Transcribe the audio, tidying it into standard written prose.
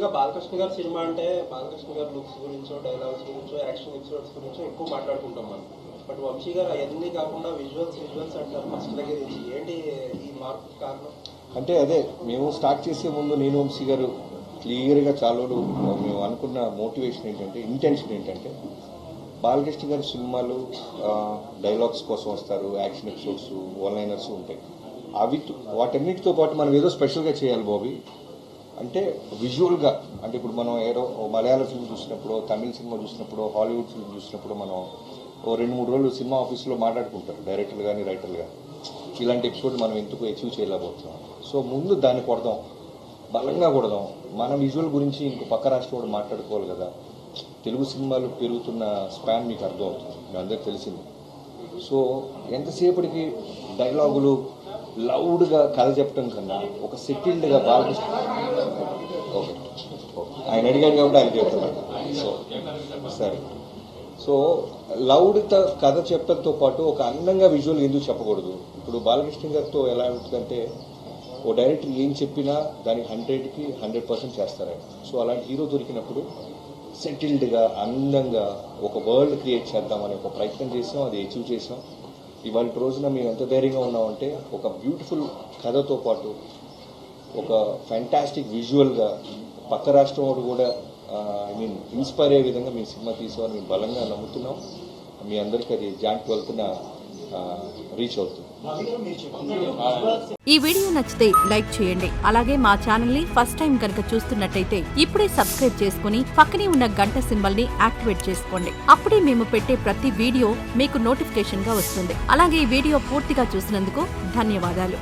యూజువల్గా బాలకృష్ణ గారి సినిమా అంటే బాలకృష్ణ గారి లుక్స్ గురించో, డైలాగ్స్ గురించో, యాక్షన్ ఎపిసోడ్స్ గురించో ఎక్కువ మాట్లాడుకుంటాం మనం. బట్ వంశీ గారు అవన్నీ కాకుండా విజువల్స్ అంటారు ఫస్ట్ దగ్గర నుంచి. ఏంటి ఈ మార్పు కారణం? అంటే అదే మేము స్టార్ట్ చేసే ముందు నేను వంశీ గారు క్లియర్గా చాలా మేము అనుకున్న మోటివేషన్ ఏంటంటే, ఇంటెన్షన్ ఏంటంటే, బాలకృష్ణ గారి సినిమాలు డైలాగ్స్ కోసం వస్తారు, యాక్షన్ ఎపిసోడ్స్, వన్ లైనర్స్ ఉంటాయి. అవి వాటన్నిటితో పాటు మనం ఏదో స్పెషల్గా చేయాలి బాబీ. అంటే విజువల్గా, అంటే ఇప్పుడు మనం ఏదో మలయాళ ఫిల్మ్ చూసినప్పుడు, తమిళ సినిమా చూసినప్పుడు, హాలీవుడ్ ఫిల్మ్ చూసినప్పుడు మనం 2-3 రోజులు సినిమా ఆఫీస్లో మాట్లాడుకుంటారు డైరెక్టర్లు కానీ రైటర్లు కానీ, ఇలాంటి ఎపిసోడ్ మనం ఎందుకు అచీవ్ చేయలేకపోతున్నాం. సో ముందు దాన్ని కొడదాం, బలంగా కొడదాం. మన విజువల్ గురించి ఇంకో పక్క రాష్ట్రం కూడా మాట్లాడుకోవాలి కదా. తెలుగు సినిమాలు పెరుగుతున్న స్పాన్ మీకు అర్థం అవుతుంది, మీ అందరికి తెలిసింది. సో ఎంతసేపటికి డైలాగులు లౌడ్గా కథ చెప్పడం కన్నా ఒక సెటిల్డ్గా బాలకృష్ణ ఓకే ఆయన అడిగాడు కాబట్టి ఆయన చెప్తున్నాడు. సో సరే, సో లౌడ్తో కథ చెప్పడంతో పాటు ఒక అందంగా విజువల్ ఎందుకు చెప్పకూడదు? ఇప్పుడు బాలకృష్ణ గారితో ఎలా ఉంటుందంటే, ఓ డైరెక్టర్ ఏం చెప్పినా దానికి 100కి 100% చేస్తారు ఆయన. సో అలాంటి హీరో దొరికినప్పుడు సెటిల్డ్గా అందంగా ఒక వరల్డ్ క్రియేట్ చేద్దామని ఒక ప్రయత్నం చేసాం, అది అచీవ్ చేసాం. ఇవాళ రోజున మేము ఎంత ధైర్యంగా ఉన్నామంటే, ఒక బ్యూటిఫుల్ కథతో పాటు ఒక ఫ్యాంటాస్టిక్ విజువల్గా పక్క రాష్ట్రం వాడు కూడా ఇన్స్పైర్ అయ్యే విధంగా మేము సినిమా తీసామని మేము బలంగా నమ్ముతున్నాం. మీ అందరికీ అది Jan 12న రీచ్ అవుతుంది. ఈ వీడియో నచ్చితే లైక్ చేయండి. అలాగే మా ఛానల్ ని ఫస్ట్ టైం కనుక చూస్తున్నట్టయితే ఇప్పుడే సబ్స్క్రైబ్ చేసుకుని పక్కనే ఉన్న గంట సింబల్ ని యాక్టివేట్ చేసుకోండి. అప్పుడే మేము పెట్టే ప్రతి వీడియో మీకు నోటిఫికేషన్ గా వస్తుంది. అలాగే ఈ వీడియో పూర్తిగా చూసినందుకు ధన్యవాదాలు.